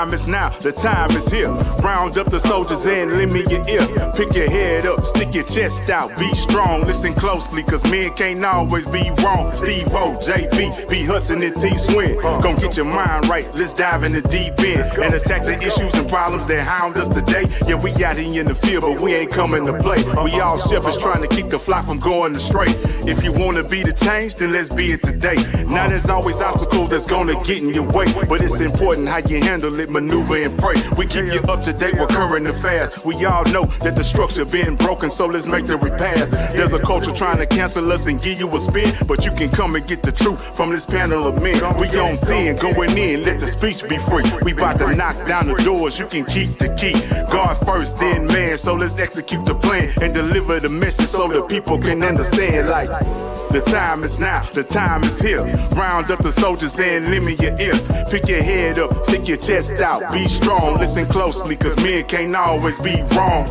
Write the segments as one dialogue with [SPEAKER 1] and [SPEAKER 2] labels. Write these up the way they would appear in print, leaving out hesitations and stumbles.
[SPEAKER 1] time is now, the time is here. Round up the soldiers and lend me your ear. Pick your head up, stick your chest out, be strong. Listen closely, cause men can't always be wrong. Steve-O, JB, B. Hudson, and T. Swin. Gon' get your mind right, let's dive in the deep end and attack the issues and problems that hound us today. Yeah, we out here in the field, but we ain't coming to play. We all shepherds trying to keep the flock from going astray. If you wanna be the change, then let's be it today. Now there's always obstacles that's gonna get in your way, but it's important how you handle it, maneuver and pray. We keep you up to date with current affairs. We all know that the structure been broken, so let's make the repairs. There's a culture trying to cancel us and give you a spin, but you can come and get the truth from this panel of men. We on 10, going in, let the speech be free. We about to knock down the doors, you can keep the key. God first, then man, so let's execute the plan and deliver the message so the people can understand. Like, the time is now, the time is here. Round up the soldiers and lend me your ear. Pick your head up, stick your chest out, be strong. Listen closely, cause men can't always be wrong.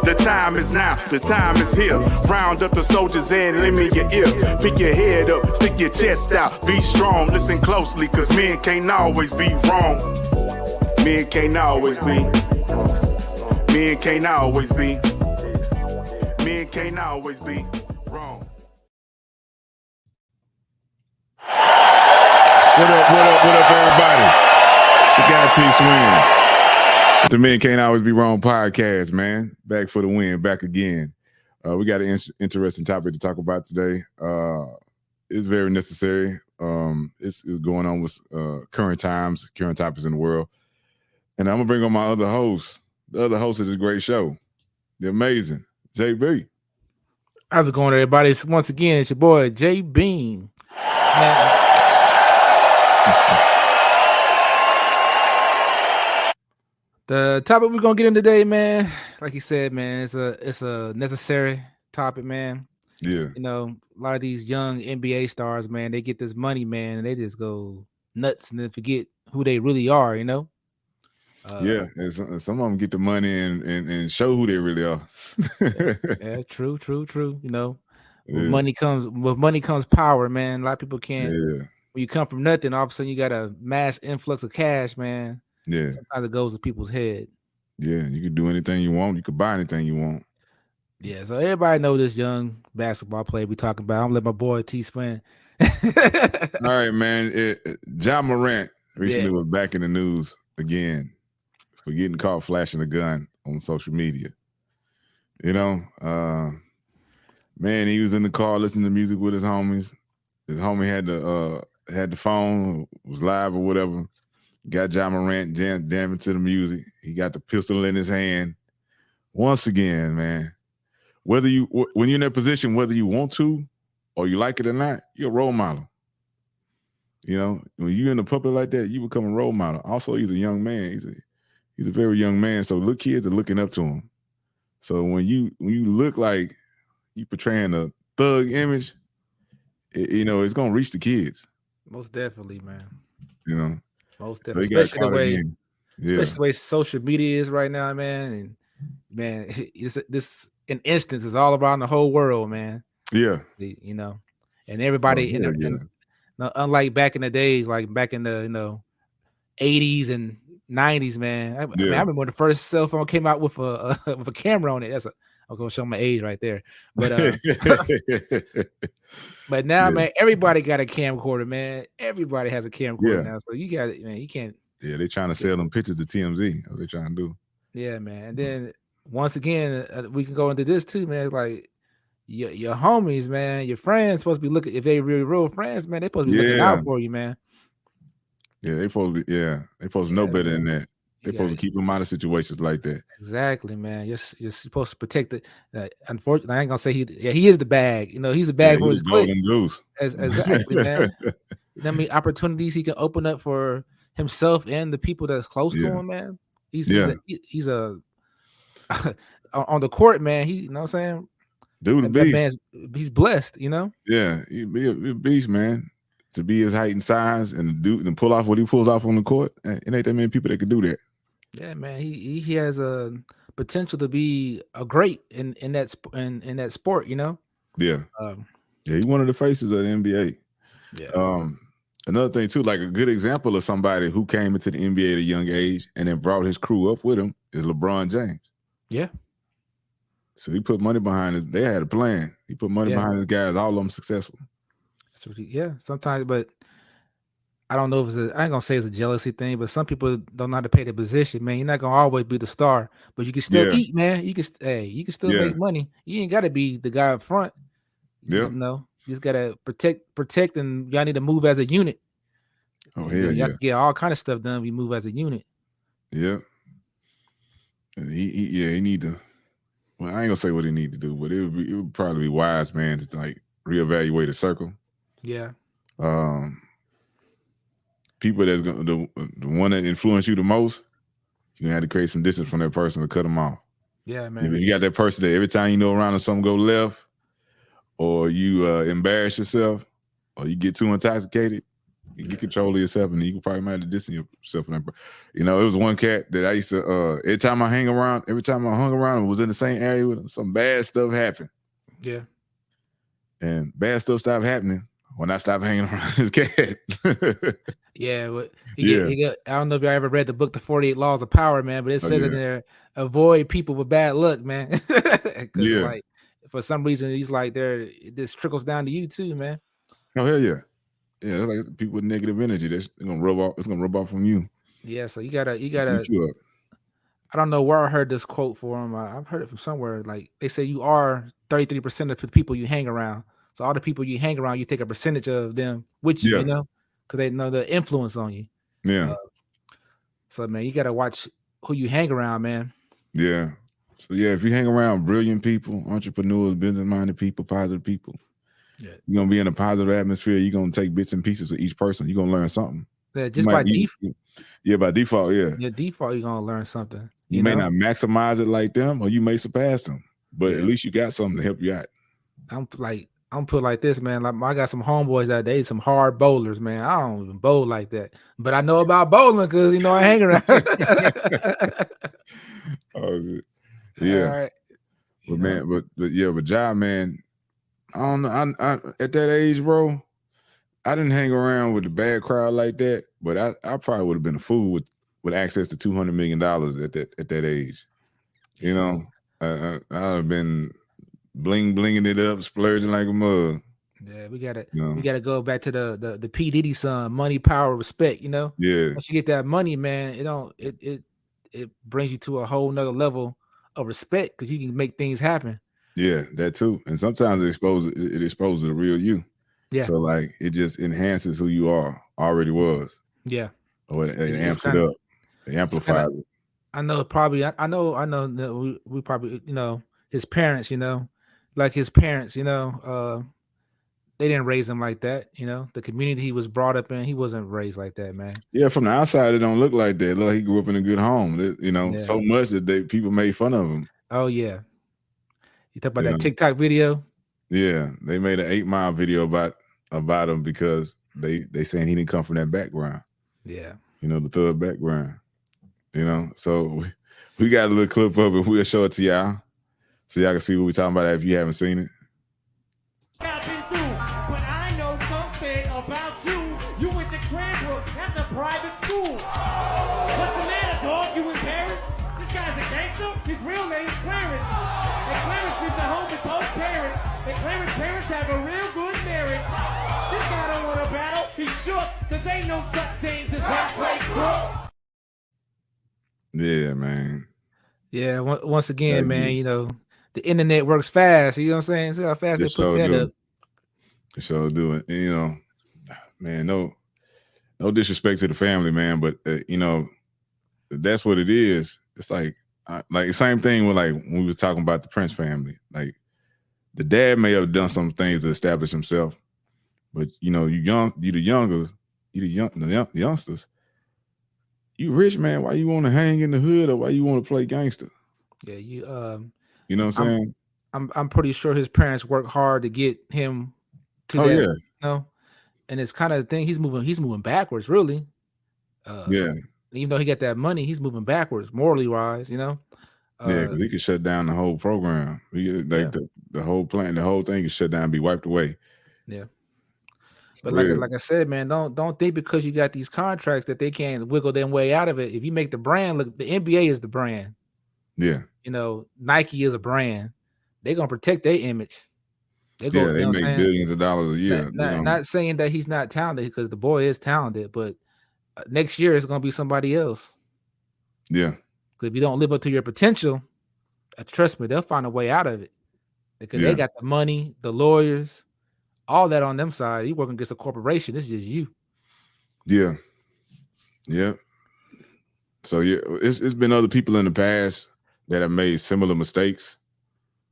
[SPEAKER 1] The time is now, the time is here. Round up the soldiers and lend me your ear. Pick your head up, stick your chest out, be strong. Listen closely, cause men can't always be wrong. Men can't always be. Men can't always be. Men can't always be wrong.
[SPEAKER 2] What up, everybody? It's your guy T. Swin. The Men Can't Always Be Wrong podcast, man. Back for the win, back again. We got an interesting topic to talk about today. It's very necessary. It's going on with current times, current topics in the world. And I'm going to bring on my other host, the other host of this great show, the amazing JB.
[SPEAKER 3] How's it going, everybody? Once again, it's your boy, J Bean. The topic we're gonna get in today, man, like you said, man, it's a necessary topic, man.
[SPEAKER 2] Yeah.
[SPEAKER 3] You know, a lot of these young NBA stars, man, they get this money, man, and they just go nuts and then forget who they really are, you know?
[SPEAKER 2] Yeah, and some of them get the money and show who they really are.
[SPEAKER 3] Yeah, true. You know, with money comes power, man. A lot of people can't.
[SPEAKER 2] Yeah.
[SPEAKER 3] When you come from nothing, all of a sudden you got a mass influx of cash, man.
[SPEAKER 2] Yeah.
[SPEAKER 3] Sometimes it goes to people's head.
[SPEAKER 2] Yeah, you can do anything you want. You can buy anything you want.
[SPEAKER 3] Yeah, so everybody know this young basketball player we talking about. I'm gonna let my boy T Swin.
[SPEAKER 2] All right, man. Ja Morant recently was back in the news again for getting caught flashing a gun on social media. You know, man, he was in the car listening to music with his homies. His homie had the phone, was live or whatever. Got Ja Morant jamming to the music. He got the pistol in his hand. Once again, man, when you're in that position, whether you want to or you like it or not, you're a role model. You know, when you're in the public like that, you become a role model. Also, he's a young man. He's a very young man. So kids are looking up to him. So when you look like you portraying a thug image, it's gonna reach the kids.
[SPEAKER 3] Most definitely, man.
[SPEAKER 2] You know.
[SPEAKER 3] Most definitely, especially the way social media is right now, man. And man, this an instance is all around the whole world, man.
[SPEAKER 2] Yeah,
[SPEAKER 3] you know, and everybody. Unlike back in the days, like back in the 80s and 90s, man. I remember when the first cell phone came out with a camera on it. I'm gonna show my age right there, but but now, man, everybody got a camcorder, man. Everybody has a camcorder now, so you got it, man. You can't.
[SPEAKER 2] Yeah, they trying to sell them pictures to TMZ. What they trying to do?
[SPEAKER 3] Yeah, man. And then once again, we can go into this too, man. Like your homies, man, your friends supposed to be looking. If they really real friends, man, they supposed to be looking out for you, man.
[SPEAKER 2] Yeah, they supposed to know better than that. They're supposed to keep them out of situations like that.
[SPEAKER 3] Exactly, man. You're supposed to protect the. Unfortunately, I ain't gonna say he is the bag. You know, he's a bag for his
[SPEAKER 2] golden goose.
[SPEAKER 3] Exactly, man. I mean, opportunities he can open up for himself and the people that's close to him, man. He's a on the court, man. You know what I'm saying?
[SPEAKER 2] Dude, beast.
[SPEAKER 3] He's blessed, you know.
[SPEAKER 2] Yeah, he'd be a beast, man. To be his height and size and pull off what he pulls off on the court, it ain't that many people that could do that.
[SPEAKER 3] Yeah, man, he has a potential to be a great in that sport, you know.
[SPEAKER 2] Yeah, he's one of the faces of the NBA.
[SPEAKER 3] Yeah.
[SPEAKER 2] Another thing too, like a good example of somebody who came into the NBA at a young age and then brought his crew up with him is LeBron James.
[SPEAKER 3] Yeah.
[SPEAKER 2] So he put money behind it. They had a plan. He put money behind his guys. All of them successful.
[SPEAKER 3] Yeah, sometimes, but I don't know if I ain't gonna say it's a jealousy thing, but some people don't know how to pay the position, man. You're not gonna always be the star, but you can still eat, man. You can still make money. You ain't gotta be the guy up front.
[SPEAKER 2] Yeah.
[SPEAKER 3] You just gotta protect, and y'all need to move as a unit.
[SPEAKER 2] Oh, hell
[SPEAKER 3] y'all can get all kind of stuff done if you move as a unit.
[SPEAKER 2] Yeah. And he need to. Well, I ain't gonna say what he need to do, but it would probably be wise, man, to like reevaluate the circle.
[SPEAKER 3] Yeah.
[SPEAKER 2] People that's gonna the one that influence you the most, you're gonna have to create some distance from that person to cut them off.
[SPEAKER 3] Yeah, man.
[SPEAKER 2] If you got that person that every time you know around and something go left, or you embarrass yourself, or you get too intoxicated, you get control of yourself, and you can probably might have to distance yourself from that. You know, it was one cat that I used to every time I hung around and was in the same area with him, some bad stuff happened.
[SPEAKER 3] Yeah.
[SPEAKER 2] And bad stuff stopped happening when I stopped hanging around this cat.
[SPEAKER 3] Yeah, I don't know if y'all ever read the book, The 48 Laws of Power, man, but it says in there, avoid people with bad luck, man. Like, for some reason, he's like, this trickles down to you too, man.
[SPEAKER 2] Oh, hell yeah. Yeah, it's like people with negative energy. That's gonna rub off. It's gonna rub off on you.
[SPEAKER 3] Yeah, so you gotta.
[SPEAKER 2] Beat you up.
[SPEAKER 3] I don't know where I heard this quote from. I've heard it from somewhere. Like they say, you are 33% of the people you hang around. So all the people you hang around, you take a percentage of them with you, because they know the influence on you.
[SPEAKER 2] Yeah.
[SPEAKER 3] So man, you gotta watch who you hang around, man.
[SPEAKER 2] Yeah. So yeah, if you hang around brilliant people, entrepreneurs, business-minded people, positive people, you're gonna be in a positive atmosphere. You're gonna take bits and pieces of each person. You're gonna learn something.
[SPEAKER 3] Yeah, just by default.
[SPEAKER 2] Yeah, by default, yeah.
[SPEAKER 3] Your default, you're gonna learn something.
[SPEAKER 2] You may not maximize it like them, or you may surpass them, but at least you got something to help you out.
[SPEAKER 3] I'm put like this, man. Like I got some homeboys that they some hard bowlers, man. I don't even bowl like that, but I know about bowling because I hang around.
[SPEAKER 2] Oh, is it? Yeah.
[SPEAKER 3] All right.
[SPEAKER 2] But man, but Ja, man, I don't know. I at that age, bro, I didn't hang around with the bad crowd like that, but I probably would have been a fool with access to $200 million at that age. You know, I'd have been blinging it up, splurging like a mug.
[SPEAKER 3] Yeah, we gotta go back to the P. Diddy son, money, power, respect.
[SPEAKER 2] Yeah.
[SPEAKER 3] Once you get that money, man, it brings you to a whole nother level of respect because you can make things happen.
[SPEAKER 2] Yeah, that too. And sometimes it exposes the real you.
[SPEAKER 3] Yeah.
[SPEAKER 2] So like it just enhances who you already was.
[SPEAKER 3] Yeah.
[SPEAKER 2] Or it amps it up. It amplifies it.
[SPEAKER 3] I know that we probably, his parents, like his parents, they didn't raise him like that. The community he was brought up in, he wasn't raised like that, man.
[SPEAKER 2] Yeah, from the outside, it don't look like that. Look like he grew up in a good home. So much that people made fun of him.
[SPEAKER 3] Oh yeah. You talk about that TikTok video?
[SPEAKER 2] Yeah, they made an 8 Mile video about him because they saying he didn't come from that background.
[SPEAKER 3] Yeah.
[SPEAKER 2] The thug background. So we got a little clip of it. We'll show it to y'all so y'all can see what we're talking about if you haven't seen it.
[SPEAKER 4] But I know something about you. You went to Cranbrook. That's a private school. What's the matter, dog? You in Paris? This guy's a gangster? His real name's Clarence. And Clarence lives at home with both parents. And Clarence's parents have a real good marriage. This guy don't want to battle. He's shook because ain't no such thing as one-play crook.
[SPEAKER 2] Yeah, man.
[SPEAKER 3] Yeah, once again, man, the internet works fast. You know what I'm saying? See how fast they put that up.
[SPEAKER 2] They sure do it. Man, no disrespect to the family, man, but that's what it is. It's like same thing with like when we was talking about the Prince family. Like the dad may have done some things to establish himself, but you the youngsters. You rich, man. Why you want to hang in the hood, or why you want to play gangster?
[SPEAKER 3] Yeah,
[SPEAKER 2] you know what I'm saying?
[SPEAKER 3] I'm pretty sure his parents worked hard to get him to that.
[SPEAKER 2] Yeah.
[SPEAKER 3] And it's kind of the thing. He's moving backwards, really.
[SPEAKER 2] Yeah.
[SPEAKER 3] Even though he got that money, he's moving backwards, morally wise.
[SPEAKER 2] Yeah, because he could shut down the whole program. The whole plan, the whole thing could shut down, and be wiped away.
[SPEAKER 3] Yeah. But like I said, man, don't think because you got these contracts that they can't wiggle their way out of it. If you make the brand look, the NBA is the brand.
[SPEAKER 2] Yeah.
[SPEAKER 3] You know, Nike is a brand. They're gonna protect their image.
[SPEAKER 2] They make billions of dollars a year.
[SPEAKER 3] Not saying that he's not talented, because the boy is talented, but next year it's gonna be somebody else.
[SPEAKER 2] Yeah.
[SPEAKER 3] Because if you don't live up to your potential, trust me, they'll find a way out of it. Because they got the money, the lawyers, all that on them side. You working against a corporation. This is just you.
[SPEAKER 2] Yeah. Yeah. So yeah, it's been other people in the past that have made similar mistakes.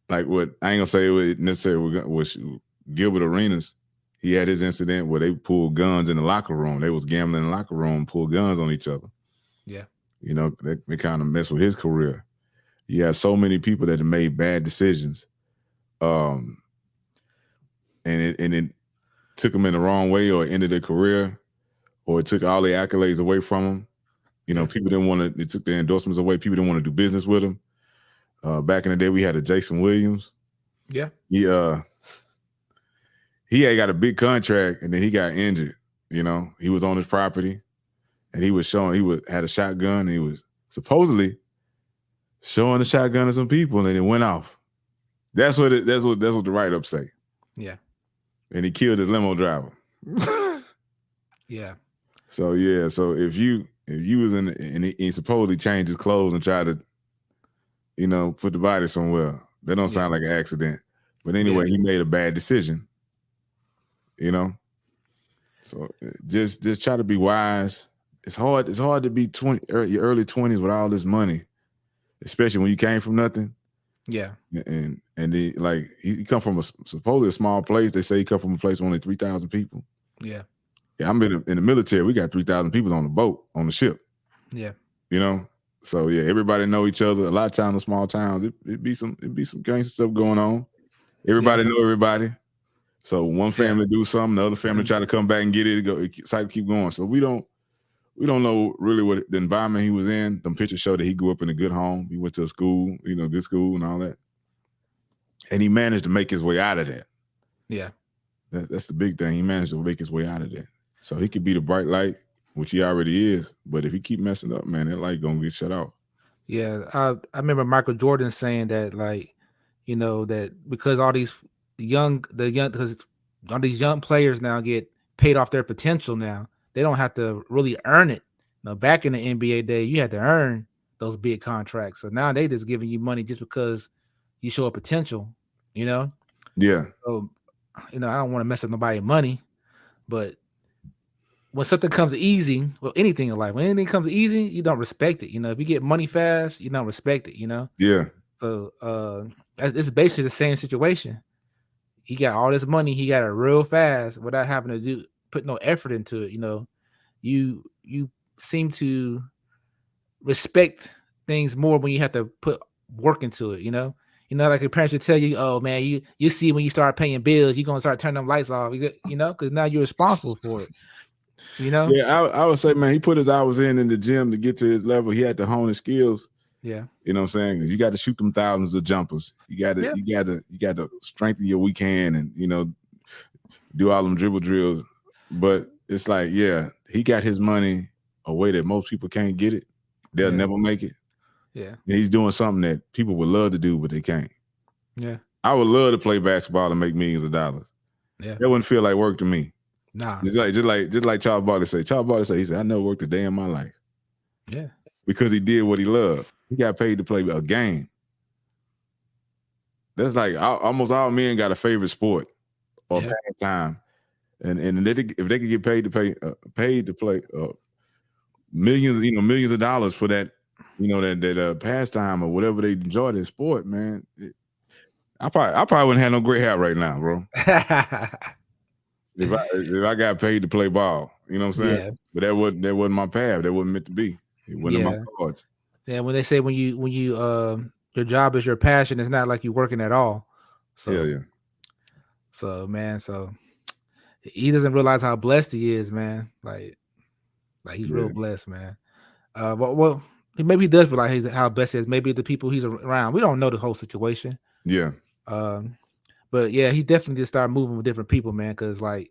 [SPEAKER 2] Like what I ain't gonna say it necessarily was Gilbert Arenas. He had his incident where they pulled guns in the locker room. They was gambling in the locker room, pulled guns on each other.
[SPEAKER 3] Yeah.
[SPEAKER 2] You know, they kind of messed with his career. You have so many people that have made bad decisions. And it took them in the wrong way, or ended their career, or it took all the accolades away from them. You know, people didn't want to, it took their endorsements away. People didn't want to do business with them. Back in the day, we had a Jason Williams.
[SPEAKER 3] Yeah.
[SPEAKER 2] He had got a big contract, and then he got injured. You know, he was on his property, and he had a shotgun, and he was supposedly showing the shotgun to some people, and it went off. That's what the write-up say.
[SPEAKER 3] Yeah.
[SPEAKER 2] And he killed his limo driver.
[SPEAKER 3] Yeah.
[SPEAKER 2] So if you was in and he supposedly changed his clothes and tried to, you know, put the body somewhere, that don't sound like an accident. But anyway, he made a bad decision. You know, so just try to be wise. It's hard to be your early 20s with all this money, especially when you came from nothing.
[SPEAKER 3] Yeah.
[SPEAKER 2] And he come from supposedly a small place. They say he come from a place with only 3,000 people.
[SPEAKER 3] Yeah.
[SPEAKER 2] Yeah, I'm in the military. We got 3,000 people on the boat, on the ship.
[SPEAKER 3] Yeah.
[SPEAKER 2] You know? So yeah, everybody know each other. A lot of times in small towns, it'd be some gangster stuff going on. Everybody know everybody. So one family do something, the other family try to come back and get it, cycle keep going. So we don't know really what the environment he was in. Them pictures show that he grew up in a good home. He went to a school, you know, good school and all that. And he managed to make his way out of that.
[SPEAKER 3] Yeah.
[SPEAKER 2] That's the big thing. He managed to make his way out of that. So he could be the bright light, which he already is. But if he keep messing up, man, that light gonna get shut off.
[SPEAKER 3] Yeah. I remember Michael Jordan saying that, like, you know, that because all these young players now get paid off their potential now, they don't have to really earn it. Now, back in the NBA day, you had to earn those big contracts. So now they just giving you money just because you show a potential, you know?
[SPEAKER 2] Yeah.
[SPEAKER 3] So, you know, I don't want to mess up nobody's money, but when something comes easy, well, anything in life, when anything comes easy, you don't respect it. You know, if you get money fast, you don't respect it, you know?
[SPEAKER 2] Yeah.
[SPEAKER 3] So it's basically the same situation. He got all this money, he got it real fast without having to put no effort into it. You know, you seem to respect things more when you have to put work into it. You know, like your parents would tell you, "Oh man, you see when you start paying bills, you're gonna start turning them lights off." You know, because now you're responsible for it. You know.
[SPEAKER 2] Yeah, I would say, man, he put his hours in the gym to get to his level. He had to hone his skills.
[SPEAKER 3] Yeah.
[SPEAKER 2] You know what I'm saying? You got to shoot them thousands of jumpers. You got to strengthen your weak hand and, you know, do all them dribble drills. But it's like, yeah, he got his money a way that most people can't get it. They'll never make it.
[SPEAKER 3] Yeah.
[SPEAKER 2] And he's doing something that people would love to do, but they can't.
[SPEAKER 3] Yeah.
[SPEAKER 2] I would love to play basketball and make millions of dollars.
[SPEAKER 3] Yeah.
[SPEAKER 2] That wouldn't feel like work to me.
[SPEAKER 3] Nah.
[SPEAKER 2] Just like Charles Barkley said. Charles Barkley said, he said, I never worked a day in my life.
[SPEAKER 3] Yeah.
[SPEAKER 2] Because he did what he loved. He got paid to play a game. That's like almost all men got a favorite sport or pastime, and if they could get paid to play millions of dollars for that, you know, that pastime or whatever they enjoy their sport, man. I probably wouldn't have no gray hair right now, bro. if I got paid to play ball, you know what I'm saying? Yeah. But that wasn't my path. That wasn't meant to be. It wasn't my cards.
[SPEAKER 3] Yeah, when they say when you your job is your passion, it's not like you're working at all. So
[SPEAKER 2] yeah.
[SPEAKER 3] So man, so he doesn't realize how blessed he is, man. Like he's real blessed, man. Well, maybe he does realize how blessed he is. Maybe the people he's around. We don't know the whole situation.
[SPEAKER 2] Yeah.
[SPEAKER 3] But yeah, he definitely just started moving with different people, man. Because like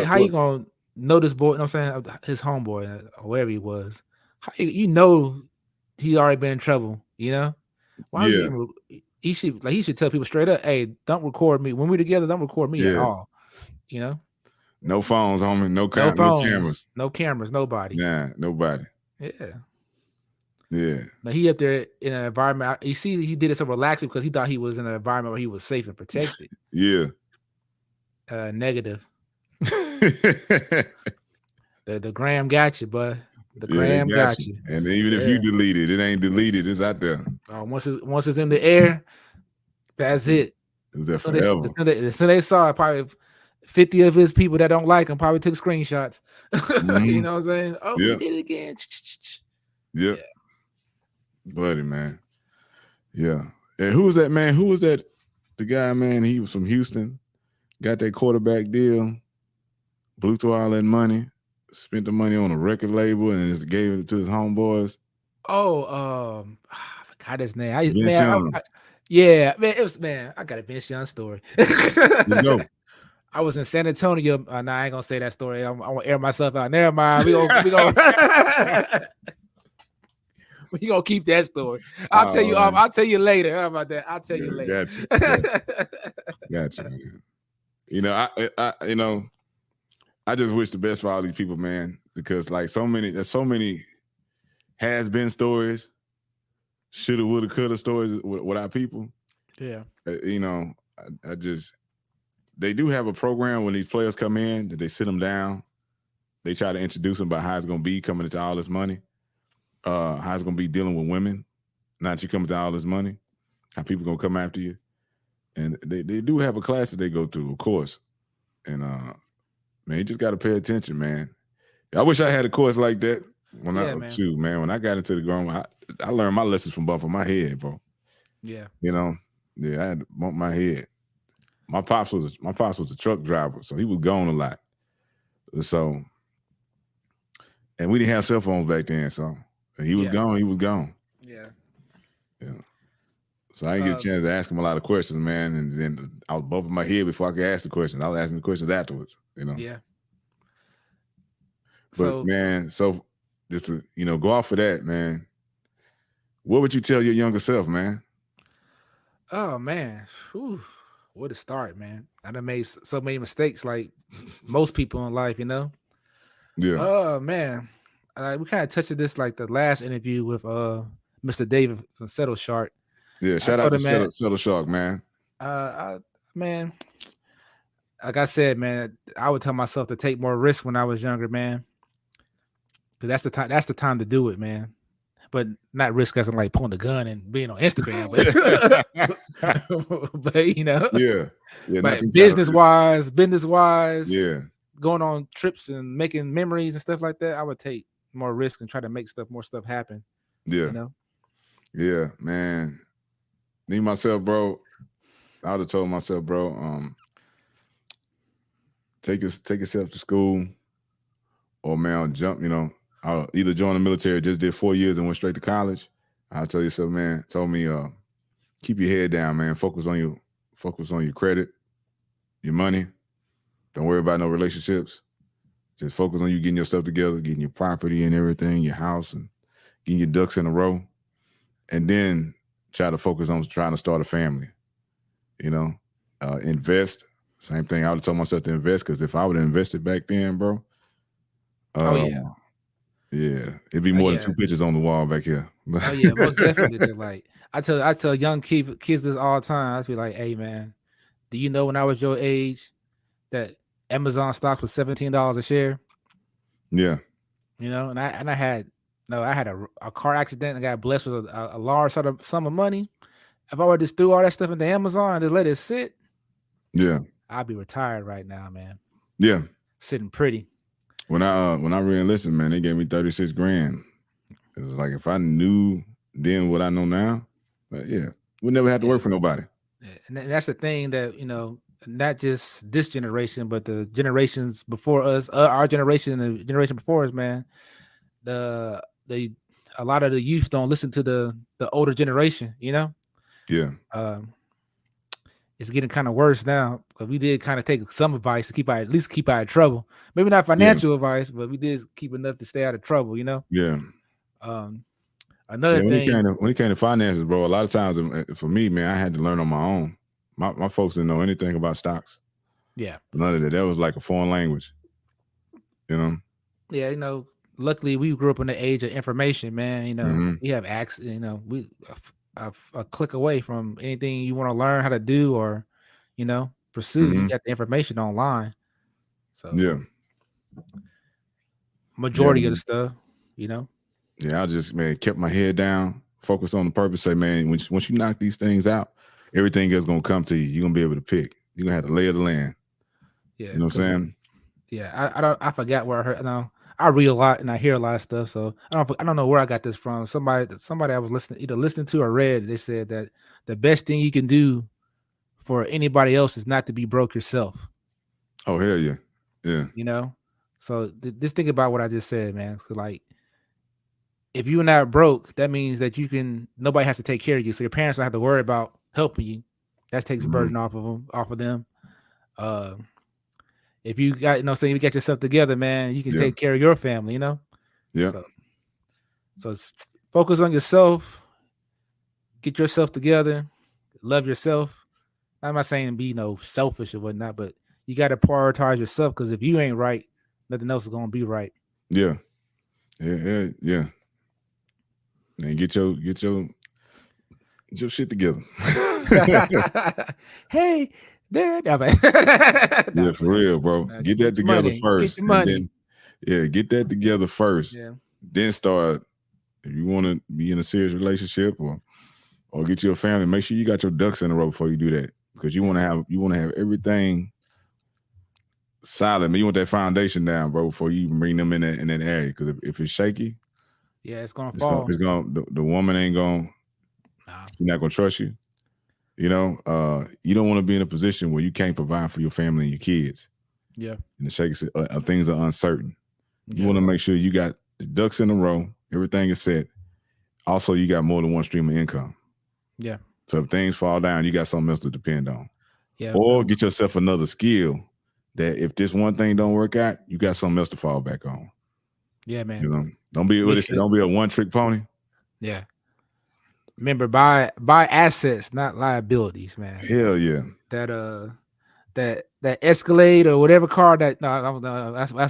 [SPEAKER 3] How you gonna know this boy? You know what I'm saying? His homeboy or wherever he was. How you know he already been in trouble? You know? Why would you even, he should tell people straight up, hey, don't record me when we're together. Don't record me at all. You know?
[SPEAKER 2] No phones, homie. No
[SPEAKER 3] phones,
[SPEAKER 2] cameras.
[SPEAKER 3] No cameras. Nobody.
[SPEAKER 2] Nah, nobody.
[SPEAKER 3] Yeah.
[SPEAKER 2] Yeah.
[SPEAKER 3] Now he up there in an environment. You see, he did it so relaxing because he thought he was in an environment where he was safe and protected.
[SPEAKER 2] Yeah.
[SPEAKER 3] Negative. The gram got you, bud. The gram got you.
[SPEAKER 2] And even if you delete it, it ain't deleted. It's out there.
[SPEAKER 3] Once it's in the air, that's it.
[SPEAKER 2] It's there forever.
[SPEAKER 3] So they saw it, probably 50 of his people that don't like him probably took screenshots.
[SPEAKER 2] Mm-hmm.
[SPEAKER 3] You know what I'm saying? Oh, he did it again.
[SPEAKER 2] Yep. Yeah. Buddy, man. Yeah. And who was that, man? Who was that? The guy, man, he was from Houston, got that quarterback deal, blew through all that money, spent the money on a record label, and just gave it to his homeboys.
[SPEAKER 3] Oh, I forgot his name. I got a Vince Young story.
[SPEAKER 2] Let's go.
[SPEAKER 3] I was in San Antonio. Nah, I ain't gonna say that story. I'm gonna air myself out. Never mind. We gonna we gonna keep that story. I'll tell you. I'll tell you later. How about that? I'll tell you later.
[SPEAKER 2] Gotcha. Man. You know, I just wish the best for all these people, man, because like there's so many has been stories, shoulda, woulda, coulda stories with our people.
[SPEAKER 3] Yeah.
[SPEAKER 2] You know, I just. They do have a program when these players come in that they sit them down. They try to introduce them about how it's going to be coming into all this money, how it's going to be dealing with women, not you coming to all this money, how people going to come after you. And they do have a class that they go through, of course. And, man, you just got to pay attention, man. I wish I had a course like that when when I got into the grown, I learned my lessons from bumping my head, bro.
[SPEAKER 3] Yeah.
[SPEAKER 2] You know, I had to bump my head. My pops was a truck driver, so he was gone a lot. So, and we didn't have cell phones back then, so he was gone. He was gone.
[SPEAKER 3] Yeah.
[SPEAKER 2] So I didn't get a chance to ask him a lot of questions, man. And then I was bumping my head before I could ask the questions. I was asking the questions afterwards, you know.
[SPEAKER 3] Yeah.
[SPEAKER 2] But man, so just to go off of that, man. What would you tell your younger self, man?
[SPEAKER 3] Oh man. Whew. Where to start, man? I done made so many mistakes, like most people in life, you know.
[SPEAKER 2] Yeah.
[SPEAKER 3] Oh man, we kind of touched on this like the last interview with Mr. David from Settle Shark.
[SPEAKER 2] Yeah, shout out to Settle Shark, man.
[SPEAKER 3] Man, like I said, man, I would tell myself to take more risks when I was younger, man, because that's the time. That's the time to do it, man. But not risk as in like pulling a gun and being on Instagram, but you know, but business wise, going on trips and making memories and stuff like that, I would take more risk and try to make more stuff happen.
[SPEAKER 2] Yeah,
[SPEAKER 3] you know?
[SPEAKER 2] Yeah, man. Me myself, bro, I would have told myself, bro, take yourself to school, or man, jump, I'll either join the military, just did 4 years and went straight to college. I'll tell you something, man. Told me, keep your head down, man. Focus on your credit, your money. Don't worry about no relationships. Just focus on you getting your stuff together, getting your property and everything, your house, and getting your ducks in a row. And then try to focus on trying to start a family. Invest. Same thing. I would have told myself to invest, because if I would have invested back then, bro. Yeah, it'd be more than 2 pictures on the wall back here.
[SPEAKER 3] Oh yeah, most definitely. Like I tell young kids this all the time. I be like, hey man, do you know when I was your age that Amazon stocks was $17 a share?
[SPEAKER 2] Yeah.
[SPEAKER 3] And I had a car accident and got blessed with a large sum of money. If I would just threw all that stuff into Amazon and just let it sit, I'd be retired right now, man.
[SPEAKER 2] Yeah,
[SPEAKER 3] sitting pretty.
[SPEAKER 2] When I re-enlisted, man, they gave me $36,000. It was like, if I knew then what I know now, we never had to work for nobody.
[SPEAKER 3] And that's the thing that not just this generation, but the generations before us, our generation and the generation before us, man. A lot of the youth don't listen to the older generation,
[SPEAKER 2] Yeah.
[SPEAKER 3] it's getting kind of worse now because we did kind of take some advice to at least keep out of trouble. Maybe not financial advice, but we did keep enough to stay out of trouble.
[SPEAKER 2] Yeah.
[SPEAKER 3] Another thing
[SPEAKER 2] when it came to finances, bro, a lot of times for me, man, I had to learn on my own. My folks didn't know anything about stocks.
[SPEAKER 3] Yeah.
[SPEAKER 2] None of that. That was like a foreign language.
[SPEAKER 3] Yeah, luckily we grew up in the age of information, man. We have access, we a click away from anything you want to learn how to do or, pursue. You got the information online. So
[SPEAKER 2] yeah.
[SPEAKER 3] Majority of the stuff,
[SPEAKER 2] Yeah, I just, man, kept my head down, focus on the purpose. Say, man, once you knock these things out, everything else gonna come to you. You're gonna be able to pick. You're gonna have to lay of the land.
[SPEAKER 3] Yeah.
[SPEAKER 2] You know what I'm saying?
[SPEAKER 3] Yeah, I forgot where I heard. I read a lot and I hear a lot of stuff, so I don't know where I got this from. Somebody I was either listening to or read. They said that the best thing you can do for anybody else is not to be broke yourself.
[SPEAKER 2] Oh hell yeah, yeah.
[SPEAKER 3] So just think about what I just said, man. So like, if you're not broke, that means that nobody has to take care of you. So your parents don't have to worry about helping you. That takes a burden off of them. If you got, you got yourself together, man, you can take care of your family,
[SPEAKER 2] Yeah.
[SPEAKER 3] So focus on yourself, get yourself together, love yourself. I'm not saying be selfish or whatnot, but you got to prioritize yourself because if you ain't right, nothing else is gonna be right.
[SPEAKER 2] Yeah. And get your shit together.
[SPEAKER 3] Hey, there.
[SPEAKER 2] Yeah, for real, bro. Get that together first.
[SPEAKER 3] Get your money.
[SPEAKER 2] Get that together first.
[SPEAKER 3] Yeah.
[SPEAKER 2] Then start. If you want to be in a serious relationship or get your family, make sure you got your ducks in a row before you do that. Because you want to have everything solid. You want that foundation down, bro, before you even bring them in that area. Because if it's shaky,
[SPEAKER 3] it's gonna fall.
[SPEAKER 2] The woman ain't gonna. Nah. She's not gonna trust you. You don't want to be in a position where you can't provide for your family and your kids.
[SPEAKER 3] Yeah.
[SPEAKER 2] And the shaky things are uncertain. You want to make sure you got the ducks in a row. Everything is set. Also, you got more than one stream of income.
[SPEAKER 3] Yeah.
[SPEAKER 2] So if things fall down, you got something else to depend on.
[SPEAKER 3] Yeah.
[SPEAKER 2] Or get yourself another skill that if this one thing don't work out, you got something else to fall back on.
[SPEAKER 3] Yeah, man.
[SPEAKER 2] Don't be a one-trick pony.
[SPEAKER 3] Yeah. Remember, buy assets, not liabilities, man.
[SPEAKER 2] Hell yeah.
[SPEAKER 3] That Escalade or whatever car that's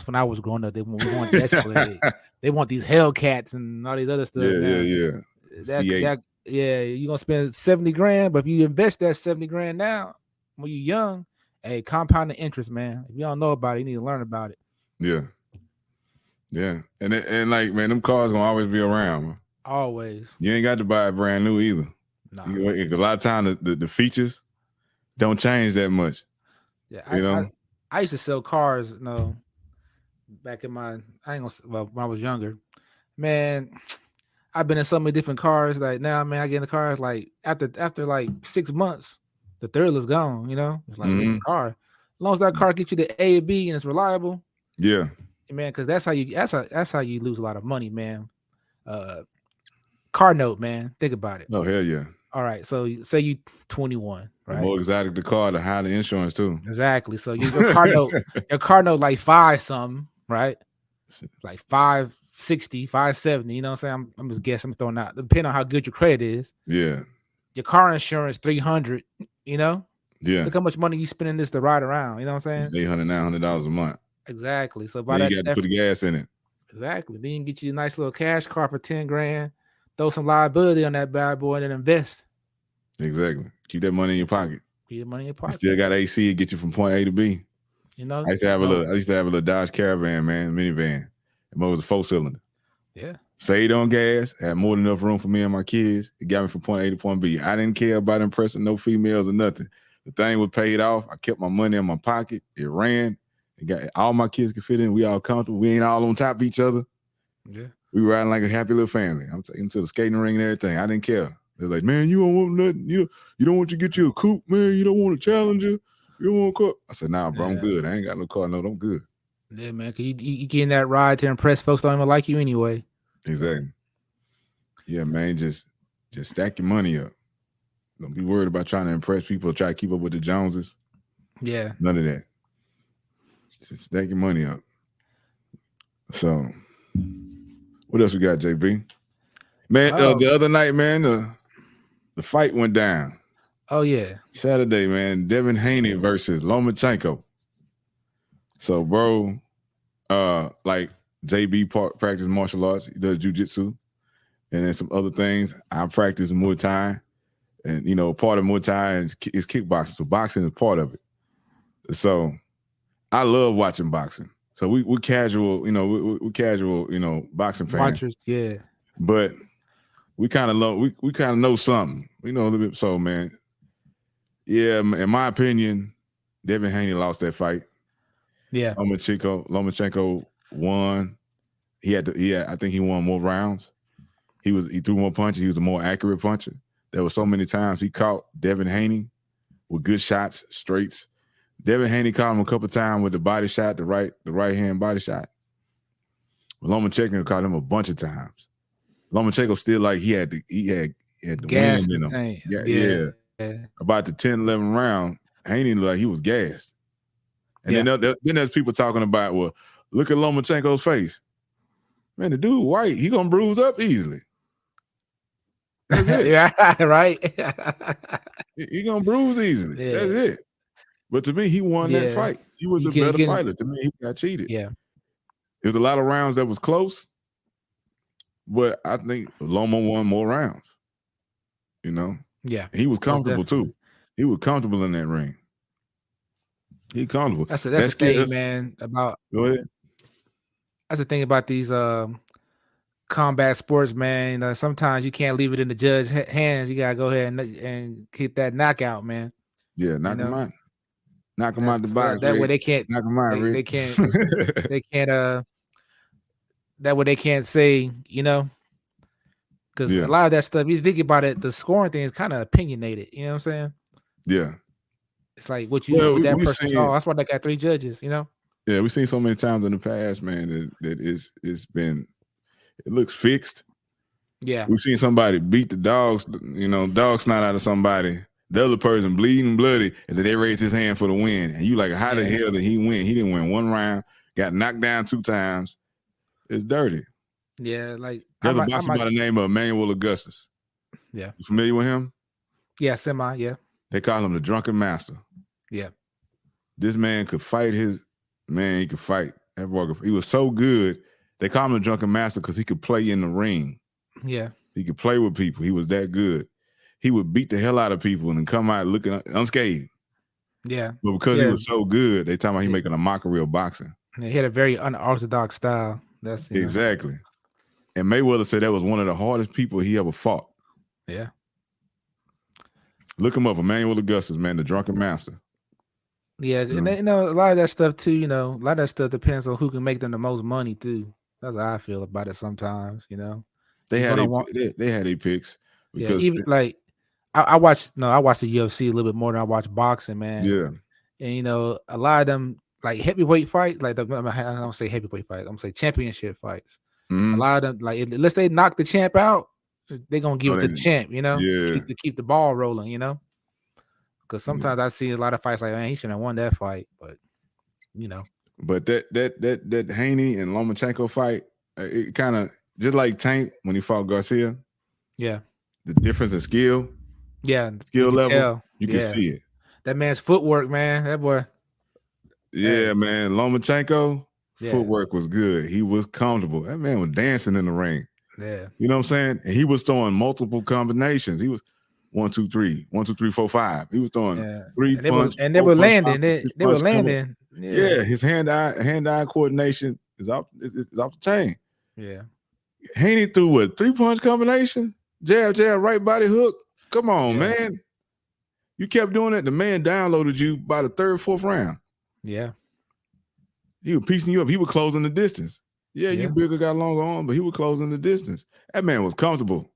[SPEAKER 3] when I was growing up. They want the Escalade. They want these Hellcats and all these other stuff.
[SPEAKER 2] Yeah. C8.
[SPEAKER 3] You're gonna spend $70,000, but if you invest that $70,000 now when you're young, hey, compounding interest, man. If you don't know about it, you need to learn about it.
[SPEAKER 2] Yeah. And like, man, them cars gonna always be around.
[SPEAKER 3] Always.
[SPEAKER 2] You ain't got to buy it brand new either.
[SPEAKER 3] Nah.
[SPEAKER 2] Because a lot of times the features don't change that much.
[SPEAKER 3] Yeah, I used to sell cars, back in when I was younger. Man, I've been in so many different cars. Like now, man, I get in the cars like after like 6 months, the thrill is gone. It's like it's a car. As long as that car gets you the A and B and it's reliable.
[SPEAKER 2] Yeah,
[SPEAKER 3] man, because that's how you lose a lot of money, man. Car note, man. Think about it.
[SPEAKER 2] Oh hell yeah.
[SPEAKER 3] All right, so say you 21, right?
[SPEAKER 2] The more exotic the car, the higher the insurance too.
[SPEAKER 3] Exactly. So your car note like 5 something, right? Like 560, 570. You know what I'm saying? I'm just guessing. I'm throwing out, depending on how good your credit is.
[SPEAKER 2] Yeah.
[SPEAKER 3] Your car insurance $300.
[SPEAKER 2] Yeah.
[SPEAKER 3] Look how much money you spending this to ride around. You know what I'm saying?
[SPEAKER 2] $800, $900 a month.
[SPEAKER 3] Exactly. So
[SPEAKER 2] by that, you got to put the gas in it.
[SPEAKER 3] Exactly. Then you can get you a nice little cash car for $10,000. Throw some liability on that bad boy and then invest.
[SPEAKER 2] Exactly. Keep that money in your pocket.
[SPEAKER 3] Keep your money in your pocket.
[SPEAKER 2] You still got AC to get you from point A to B. I used to have a little Dodge Caravan, man, minivan. It was a 4-cylinder.
[SPEAKER 3] Yeah.
[SPEAKER 2] Saved on gas, had more than enough room for me and my kids. It got me from point A to point B. I didn't care about impressing no females or nothing. The thing was paid off. I kept my money in my pocket. It ran. It got all my kids could fit in. We all comfortable. We ain't all on top of each other.
[SPEAKER 3] Yeah.
[SPEAKER 2] We were riding like a happy little family. I'm taking them to the skating ring and everything. I didn't care. It was like, man, you don't want nothing. You don't want to get you a coupe, man. You don't want a Challenger. You don't want a car. I said, nah, bro, I'm good. I ain't got no car. No, I'm good.
[SPEAKER 3] Yeah, man. Cause you getting that ride to impress folks don't even like you anyway.
[SPEAKER 2] Exactly. Yeah, man. Just stack your money up. Don't be worried about trying to impress people. Try to keep up with the Joneses.
[SPEAKER 3] Yeah.
[SPEAKER 2] None of that. Just stack your money up. So, what else we got, JB? Man, the other night, man, the fight went down.
[SPEAKER 3] Oh, yeah.
[SPEAKER 2] Saturday, man, Devin Haney versus Lomachenko. So, bro, like JB practice martial arts. He does jiu-jitsu and then some other things. I practice Muay Thai. And, you know, part of Muay Thai is kickboxing. So boxing is part of it. So I love watching boxing. So we're casual, you know, we're casual, you know, boxing fans.
[SPEAKER 3] Watchers, yeah.
[SPEAKER 2] But we kind of know something. We know a little bit. So, man, yeah, in my opinion, Devin Haney lost that fight.
[SPEAKER 3] Yeah.
[SPEAKER 2] Lomachenko won. I think he won more rounds. He threw more punches. He was a more accurate puncher. There were so many times he caught Devin Haney with good shots, straights. Devin Haney caught him a couple times with the body shot, the right hand body shot. Lomachenko caught him a bunch of times. Lomachenko still like he had the
[SPEAKER 3] Gas
[SPEAKER 2] wind in him. Yeah. About the 10, 11 round, Haney looked like he was gassed. And then there's people talking about, well, look at Lomachenko's face. Man, the dude white, he gonna bruise up easily. That's it.
[SPEAKER 3] Yeah, right.
[SPEAKER 2] He gonna bruise easily. Yeah. That's it. But to me, he won that fight. He was the better fighter. To me, he got cheated.
[SPEAKER 3] Yeah.
[SPEAKER 2] There's a lot of rounds that was close, but I think Loma won more rounds. You know?
[SPEAKER 3] Yeah.
[SPEAKER 2] And he was comfortable too. He was comfortable in that ring. He comfortable.
[SPEAKER 3] That's the thing, man.
[SPEAKER 2] Go ahead.
[SPEAKER 3] That's the thing about these combat sports, man. You know, sometimes you can't leave it in the judge's hands. You gotta go ahead and keep that knockout, man.
[SPEAKER 2] Yeah, knock him out. Knock him out the box.
[SPEAKER 3] That way they can't
[SPEAKER 2] knock him out.
[SPEAKER 3] They can't. They can't. That way they can't say, you know, because a lot of that stuff. You think about it, the scoring thing is kind of opinionated. You know what I'm saying?
[SPEAKER 2] Yeah.
[SPEAKER 3] It's like what that person saw. That's why they got 3 judges. You know?
[SPEAKER 2] Yeah, we've seen so many times in the past, man, that it looks fixed.
[SPEAKER 3] Yeah.
[SPEAKER 2] We've seen somebody beat the dog snot out of somebody, the other person bleeding bloody, and then they raise his hand for the win. And you like, how the hell did he win? He didn't win 1 round, got knocked down 2 times. It's dirty.
[SPEAKER 3] Yeah, like
[SPEAKER 2] there's a boxer by the name of Emmanuel Augustus.
[SPEAKER 3] Yeah.
[SPEAKER 2] You familiar with him?
[SPEAKER 3] Yeah, semi, yeah.
[SPEAKER 2] They call him the Drunken Master.
[SPEAKER 3] Yeah.
[SPEAKER 2] This man could fight he could fight. He was so good. They call him the Drunken Master because he could play in the ring.
[SPEAKER 3] Yeah.
[SPEAKER 2] He could play with people. He was that good. He would beat the hell out of people and come out looking unscathed.
[SPEAKER 3] Yeah.
[SPEAKER 2] But because he was so good, they talking about he making a mockery of boxing.
[SPEAKER 3] Yeah, he had a very unorthodox style. That's
[SPEAKER 2] exactly. And Mayweather said that was one of the hardest people he ever fought.
[SPEAKER 3] Yeah.
[SPEAKER 2] Look him up, Emmanuel Augustus, man, the Drunken Master.
[SPEAKER 3] Yeah, and a lot of that stuff too. A lot of that stuff depends on who can make them the most money too. That's how I feel about it sometimes.
[SPEAKER 2] They had their picks because
[SPEAKER 3] even like I watch the UFC a little bit more than I watch boxing, man.
[SPEAKER 2] Yeah,
[SPEAKER 3] and a lot of them like heavyweight fights, like I don't say heavyweight fights, I'm gonna say championship fights. Mm-hmm. A lot of them, like unless they knock the champ out, they're gonna give it to the champ. Keep the ball rolling. Because sometimes I see a lot of fights like, man, he shouldn't have won that fight, but
[SPEAKER 2] But that Haney and Lomachenko fight, it kind of just like Tank when he fought Garcia.
[SPEAKER 3] Yeah,
[SPEAKER 2] the difference in skill.
[SPEAKER 3] Yeah,
[SPEAKER 2] skill level. You can see it.
[SPEAKER 3] That man's footwork, man. That boy.
[SPEAKER 2] Yeah, man. Lomachenko footwork was good. He was comfortable. That man was dancing in the ring.
[SPEAKER 3] Yeah,
[SPEAKER 2] you know what I'm saying? And he was throwing multiple combinations. He was 1, 2, 3, 1, 2, 3, 4, 5. He was throwing 3 punch,
[SPEAKER 3] and they were landing. They were landing.
[SPEAKER 2] Yeah, his hand-eye coordination is off the chain.
[SPEAKER 3] Yeah.
[SPEAKER 2] Haney threw a 3-punch combination, jab, right body hook. Come on, man. You kept doing that. The man downloaded you by the 3rd, 4th round.
[SPEAKER 3] Yeah.
[SPEAKER 2] He was piecing you up. He was closing the distance. Yeah, you bigger, got longer arms, but he was closing the distance. That man was comfortable.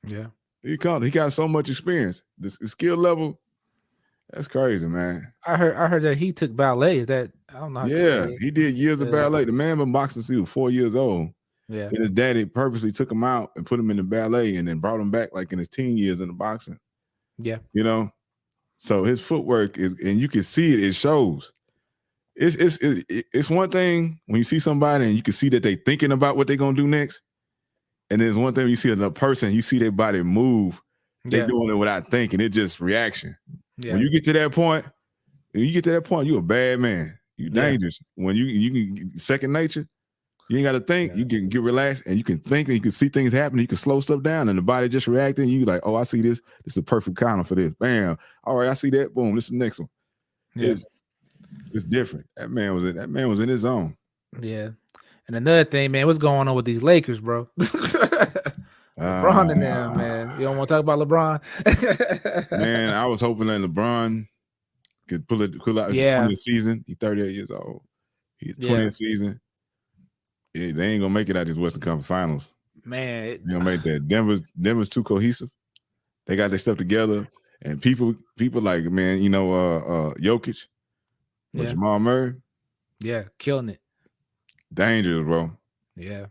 [SPEAKER 3] Yeah.
[SPEAKER 2] He got so much experience. The skill level, that's crazy, man.
[SPEAKER 3] I heard that he took ballet. Is that I don't know.
[SPEAKER 2] Yeah, he did years of ballet. The man been boxing since he was 4 years old.
[SPEAKER 3] Yeah.
[SPEAKER 2] And his daddy purposely took him out and put him in the ballet and then brought him back like in his teen years in the boxing.
[SPEAKER 3] Yeah.
[SPEAKER 2] You know, so his footwork is, and you can see it. It shows. It's one thing when you see somebody and you can see that they thinking about what they're gonna do next, and there's one thing when you see another person, you see their body move. They doing it without thinking. It's just reaction.
[SPEAKER 3] Yeah.
[SPEAKER 2] When you get to that point, you're a bad man. You dangerous. When you can second nature, you ain't got to think. You can get relaxed and you can think and you can see things happening. You can slow stuff down and the body just reacting. You like, oh, I see this. This is a perfect counter for this. Bam. All right, I see that. Boom. This is the next one. Yeah. It's different. That man was in his zone.
[SPEAKER 3] Yeah. And another thing, man, what's going on with these Lakers, bro? LeBron and them, man. You don't want to talk about LeBron?
[SPEAKER 2] Man, I was hoping that LeBron could pull out his 20th season. He's 38 years old. He's 20th season. They ain't gonna make it out of these Western Conference Finals. Man, they gonna make that. Denver's too cohesive. They got their stuff together, and people like, man, Jokic, Jamal Murray,
[SPEAKER 3] killing it.
[SPEAKER 2] Dangerous, bro.
[SPEAKER 3] Yeah,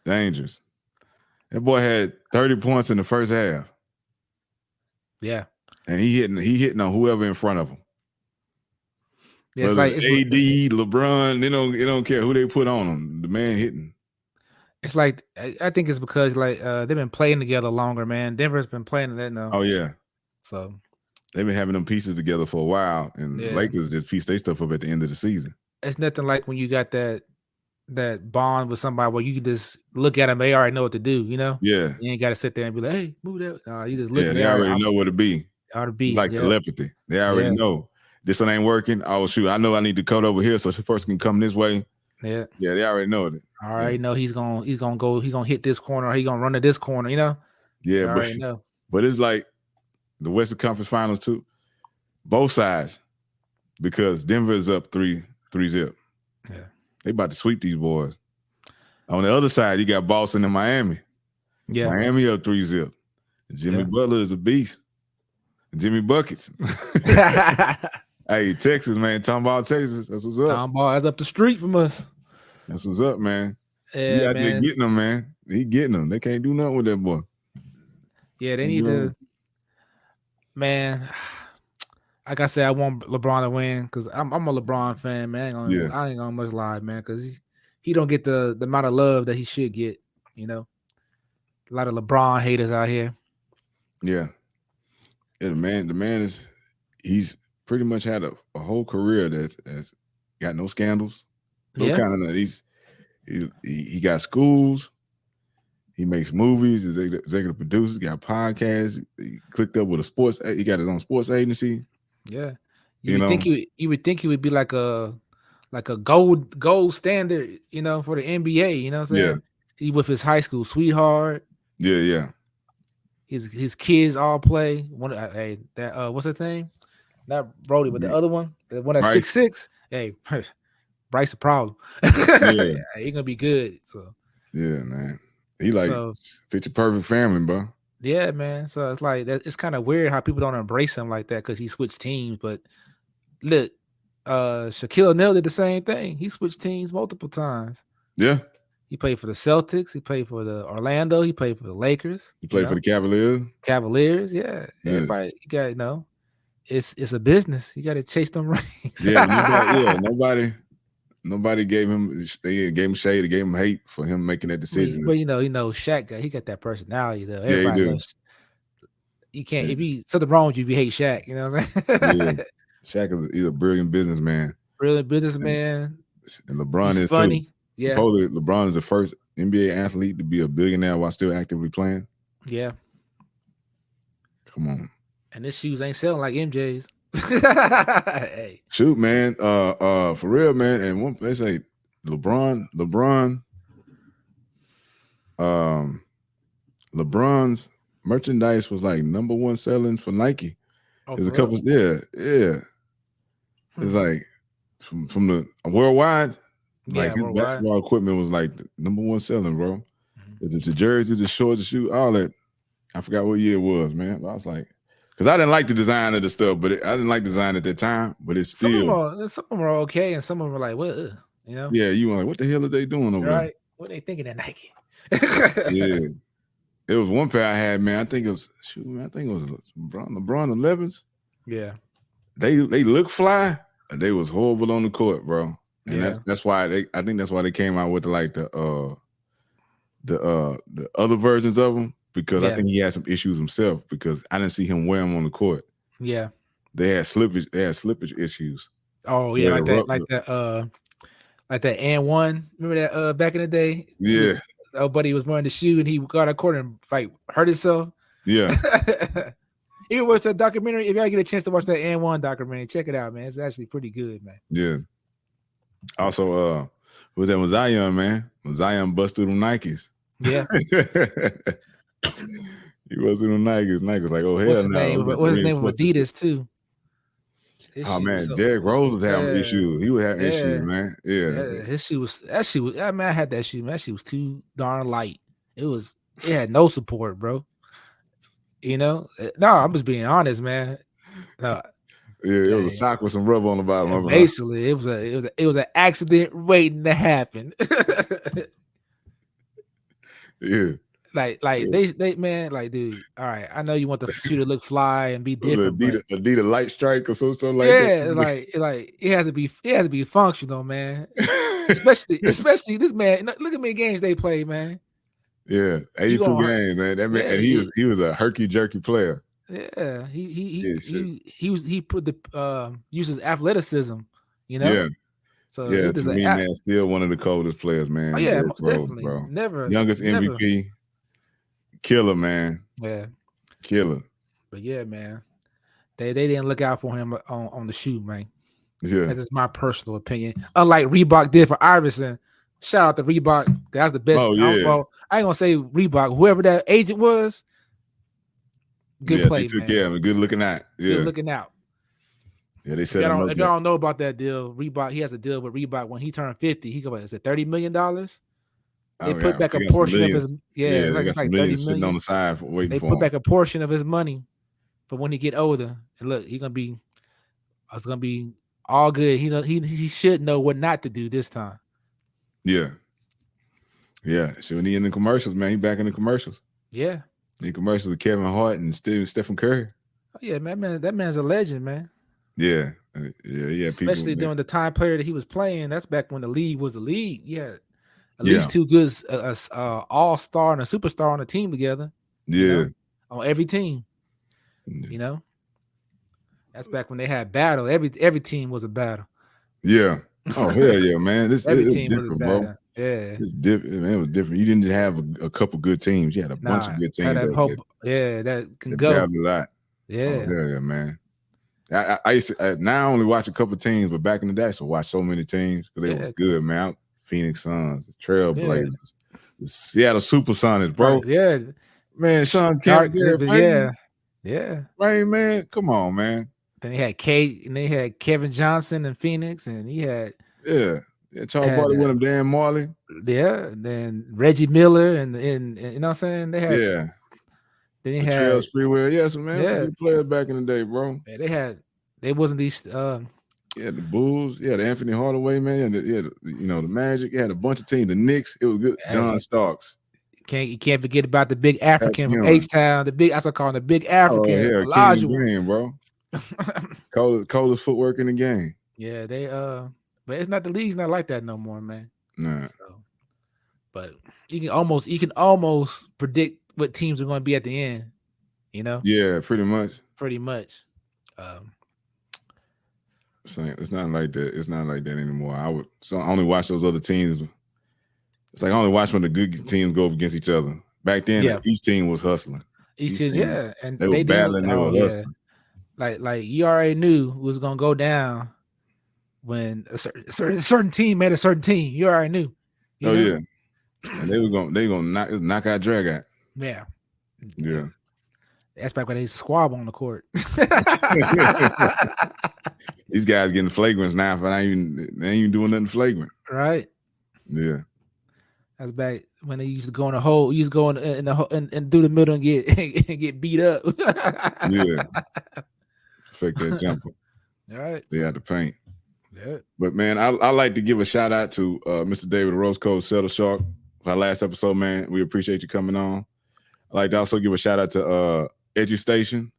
[SPEAKER 2] dangerous. That boy had 30 points in the first half.
[SPEAKER 3] Yeah,
[SPEAKER 2] and he hitting on whoever in front of him.
[SPEAKER 3] Yeah,
[SPEAKER 2] it's like AD, LeBron, they don't care who they put on him. The man hitting.
[SPEAKER 3] It's like I think it's because they've been playing together longer, man. Denver's been playing that now.
[SPEAKER 2] Oh yeah.
[SPEAKER 3] So
[SPEAKER 2] they've been having them pieces together for a while, and the Lakers just piece their stuff up at the end of the season.
[SPEAKER 3] It's nothing like when you got that bond with somebody where you can just look at them, they already know what to do, you know?
[SPEAKER 2] Yeah.
[SPEAKER 3] You ain't got to sit there and be like, hey, move that. No, you just look at
[SPEAKER 2] they already know where to be. It's like telepathy. They already know. This one ain't working. Oh shoot! I know I need to cut over here so this person can come this way.
[SPEAKER 3] Yeah,
[SPEAKER 2] they already know it.
[SPEAKER 3] I already know he's gonna hit this corner. Or he's gonna run to this corner. You know.
[SPEAKER 2] Yeah, I already know. But it's like the Western Conference Finals too. Both sides, because Denver is up 3-0.
[SPEAKER 3] Yeah,
[SPEAKER 2] they about to sweep these boys. On the other side, you got Boston and Miami.
[SPEAKER 3] Yeah,
[SPEAKER 2] Miami up 3-0. Jimmy Butler is a beast. Jimmy buckets. Hey, Texas, man. Tomball, Texas. That's what's up.
[SPEAKER 3] Tomball is up the street from us.
[SPEAKER 2] That's what's up, man.
[SPEAKER 3] Yeah,
[SPEAKER 2] he out there getting them, man. He getting them. They can't do nothing with that boy.
[SPEAKER 3] Yeah, they need to. Man, like I said, I want LeBron to win because I'm a LeBron fan, man. I ain't gonna much lie, man, because he don't get the amount of love that he should get. You know, a lot of LeBron haters out here.
[SPEAKER 2] Yeah, the man he's pretty much had a whole career that's got no scandals. No kind of he got schools. He makes movies. He's executive producer. Got podcasts. He clicked up with a sports. He got his own sports agency.
[SPEAKER 3] Yeah, you would think he would be like a gold standard, you know, for the NBA. You know what I'm saying?
[SPEAKER 2] Yeah.
[SPEAKER 3] He with his high school sweetheart.
[SPEAKER 2] Yeah.
[SPEAKER 3] His kids all play. What's his name? Not Brody, but the other one, the one that's 6'6". Hey, Bryce a problem. He gonna be good. So
[SPEAKER 2] yeah, man. He picture perfect family, bro.
[SPEAKER 3] Yeah, man. So it's like that. It's kind of weird how people don't embrace him like that because he switched teams. But look, Shaquille O'Neal did the same thing. He switched teams multiple times.
[SPEAKER 2] Yeah.
[SPEAKER 3] He played for the Celtics. He played for the Orlando. He played for the Lakers.
[SPEAKER 2] He played for the Cavaliers.
[SPEAKER 3] Yeah. Everybody, you got it's a business. You got to chase them rings.
[SPEAKER 2] Nobody gave him. They gave him shade. They gave him hate for him making that decision.
[SPEAKER 3] But Shaq he got that personality though.
[SPEAKER 2] Everybody he do.
[SPEAKER 3] You can't if you something wrong with you if you hate Shaq. You know what I'm saying?
[SPEAKER 2] Shaq he's a brilliant businessman.
[SPEAKER 3] Brilliant businessman.
[SPEAKER 2] And LeBron is
[SPEAKER 3] funny.
[SPEAKER 2] Too. Supposedly, LeBron is the first NBA athlete to be a billionaire while still actively playing.
[SPEAKER 3] Yeah.
[SPEAKER 2] Come on.
[SPEAKER 3] And his shoes ain't selling like MJ's. Hey.
[SPEAKER 2] Shoot, man. For real, man. And they say LeBron's merchandise was like #1 selling for Nike. There's a couple, It's like from the worldwide. Like his basketball equipment was like the #1 selling, bro. The jerseys, the shorts, the shoes, all that. I forgot what year it was, man. But I was like, because I didn't like the design of the stuff, but I didn't like design at that time. But it's still
[SPEAKER 3] some of them are okay, and some of them are like, what? You know?
[SPEAKER 2] Yeah, you were like, what the hell are they doing over there?
[SPEAKER 3] What are they thinking at Nike?
[SPEAKER 2] Yeah. It was one pair I had, man. I think it was LeBron 11s.
[SPEAKER 3] Yeah.
[SPEAKER 2] They look fly. They was horrible on the court, bro. And that's why I think that's why they came out with the other versions of them, because I think he had some issues himself, because I didn't see him wear them on the court.
[SPEAKER 3] Yeah.
[SPEAKER 2] They had slippage issues.
[SPEAKER 3] Oh yeah, like that and1. Remember that back in the day?
[SPEAKER 2] Yeah.
[SPEAKER 3] Our buddy was wearing the shoe and he got a court and like hurt himself.
[SPEAKER 2] Yeah.
[SPEAKER 3] You watch that documentary? If y'all get a chance to watch that and1 documentary, check it out, man. It's actually pretty good, man.
[SPEAKER 2] Yeah. Also, who was that? Was Zion, man? When Zion bust through them Nikes.
[SPEAKER 3] Yeah.
[SPEAKER 2] He wasn't on Nikes. Nike was like, oh hell no.
[SPEAKER 3] What's his name with Adidas too?
[SPEAKER 2] Oh man, Derrick Rose was having issues. He would have issues, man. Yeah.
[SPEAKER 3] His shoe was man, I had that shoe, man. That shoe was too darn light. It had no support, bro. You know? No, I'm just being honest, man.
[SPEAKER 2] It was a sock with some rubber on the bottom.
[SPEAKER 3] Basically, it was an accident waiting to happen.
[SPEAKER 2] Yeah.
[SPEAKER 3] Like they man, like, dude, all right, I know you want the shoe to look fly and be different.
[SPEAKER 2] Adidas light strike or something like that.
[SPEAKER 3] Yeah, like it has to be functional, man. especially this man. Look at me games they play, man.
[SPEAKER 2] Yeah, 82 games, man. That man, and he was a herky jerky player.
[SPEAKER 3] Yeah, he put the uses athleticism, you know.
[SPEAKER 2] Yeah.
[SPEAKER 3] So
[SPEAKER 2] yeah, to me, man, still one of the coldest players, man.
[SPEAKER 3] Oh, yeah, most definitely, bro.
[SPEAKER 2] Youngest MVP, killer, man.
[SPEAKER 3] Yeah,
[SPEAKER 2] killer.
[SPEAKER 3] But yeah, man, they didn't look out for him on the shoe, man.
[SPEAKER 2] Yeah,
[SPEAKER 3] that's just my personal opinion. Unlike Reebok did for Iverson. Shout out to Reebok. That's the best.
[SPEAKER 2] Oh yeah.
[SPEAKER 3] I ain't gonna say Reebok. Whoever that agent was, good play.
[SPEAKER 2] He took care of him. Good looking out. Yeah,
[SPEAKER 3] good looking out.
[SPEAKER 2] Yeah, they said.
[SPEAKER 3] If y'all don't know about that deal, Reebok, he has a deal with Reebok. When he turned 50, he go, is it $30 million? They put back a portion of his
[SPEAKER 2] they got some millions sitting on the side waiting for him.
[SPEAKER 3] They put back a portion of his money for when he get older. And look, it's gonna be all good. He should know what not to do this time.
[SPEAKER 2] Yeah. Yeah. So when he in the commercials, man, he back in the commercials.
[SPEAKER 3] Yeah.
[SPEAKER 2] The commercials of Kevin Hart and Stephen Curry.
[SPEAKER 3] Oh, yeah, man, that man's a legend, man.
[SPEAKER 2] Yeah. Yeah.
[SPEAKER 3] Especially during the time period that he was playing. That's back when the league was the league. Yeah. At least two good all-star and a superstar on the team together.
[SPEAKER 2] Yeah.
[SPEAKER 3] You know, on every team. You know? That's back when they had battle. Every team was a battle.
[SPEAKER 2] Yeah. Oh hell yeah, man! This is different, bro.
[SPEAKER 3] Yeah,
[SPEAKER 2] it's different. Man, it was different. You didn't just have a couple good teams. You had a bunch of good teams.
[SPEAKER 3] That can go.
[SPEAKER 2] A lot.
[SPEAKER 3] Yeah,
[SPEAKER 2] oh, yeah, man. I used to now I only watch a couple teams, but back in the day, I used to watch so many teams because they was good, man. Phoenix Suns, the Trailblazers, the Seattle Supersonics, bro.
[SPEAKER 3] Yeah,
[SPEAKER 2] man. Shawn Kemp,
[SPEAKER 3] yeah.
[SPEAKER 2] Right, man. Come on, man.
[SPEAKER 3] Then they had Kevin Johnson in Phoenix, and he had
[SPEAKER 2] Charles Barkley with him, Dan Marley.
[SPEAKER 3] Yeah, then Reggie Miller, and you know what I'm saying? They had
[SPEAKER 2] Then he had Trail Sprewell. Yes, man. Some good players back in the day, bro.
[SPEAKER 3] Yeah, they wasn't these.
[SPEAKER 2] The Bulls. Yeah, the Anthony Hardaway, man. The Magic. It had a bunch of teams. The Knicks. It was good. John Starks.
[SPEAKER 3] You can't forget about the big African from H-Town. I call him the big African.
[SPEAKER 2] King Green, bro. Coldest footwork in the game.
[SPEAKER 3] Yeah, but it's not, the league's not like that no more, man.
[SPEAKER 2] Nah.
[SPEAKER 3] But you can almost predict what teams are going to be at the end, you know?
[SPEAKER 2] Yeah, pretty much. It's not like that. It's not like that anymore. I only watch those other teams. It's like I only watch when the good teams go against each other. Back then, each team was hustling.
[SPEAKER 3] Each team, and
[SPEAKER 2] they were battling. They were hustling.
[SPEAKER 3] Like you already knew it was gonna go down when a certain team made a certain team. You already knew. You know?
[SPEAKER 2] Yeah, and they gonna knock out, drag out.
[SPEAKER 3] Yeah.
[SPEAKER 2] That's
[SPEAKER 3] back when they used to squab on the court.
[SPEAKER 2] These guys getting flagrants now, but they ain't even doing nothing flagrant.
[SPEAKER 3] Right.
[SPEAKER 2] Yeah.
[SPEAKER 3] That's back when they used to go in the hole. You used to go in the hole and do the middle and get beat up.
[SPEAKER 2] Yeah. Fake that jumper.
[SPEAKER 3] All right.
[SPEAKER 2] They had to paint.
[SPEAKER 3] Yeah.
[SPEAKER 2] But man, I like to give a shout out to Mr. David Rose Code Settle Shark for our last episode, man. We appreciate you coming on. I'd like to also give a shout out to EduStation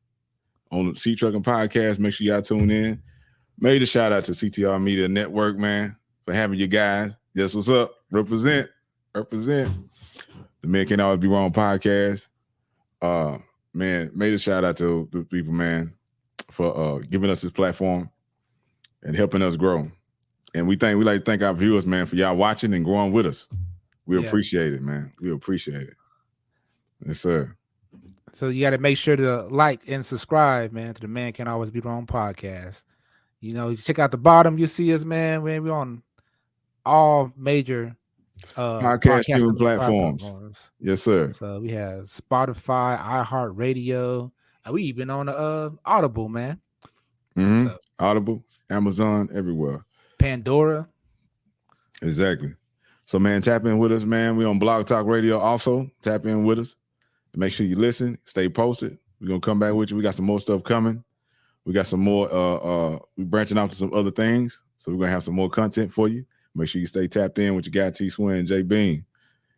[SPEAKER 2] on the Sea Trucking Podcast. Make sure y'all tune in. Major shout out to CTR Media Network, man, for having you guys. Yes, what's up? Represent. The Men Can't Always Be Wrong podcast. Man, major shout out to the people, man, for giving us this platform and helping us grow. And we like to thank our viewers, man, for y'all watching and growing with us. We appreciate it, man. We appreciate it. Yes, sir.
[SPEAKER 3] So you got to make sure to like and subscribe, man, to the Man Can't Always Be Wrong podcast. You know, you check out the bottom, you see us, man. We're on all major
[SPEAKER 2] podcasting platforms. Yes, sir.
[SPEAKER 3] So we have Spotify, iHeartRadio. We even on Audible, man.
[SPEAKER 2] Mm-hmm. So, Audible, Amazon, everywhere.
[SPEAKER 3] Pandora.
[SPEAKER 2] Exactly. So, man, tap in with us, man. We on Blog Talk Radio also. Tap in with us. Make sure you listen. Stay posted. We're going to come back with you. We got some more stuff coming. We got some more. We're branching out to some other things. So we're going to have some more content for you. Make sure you stay tapped in with your guy T-Swin and J Bean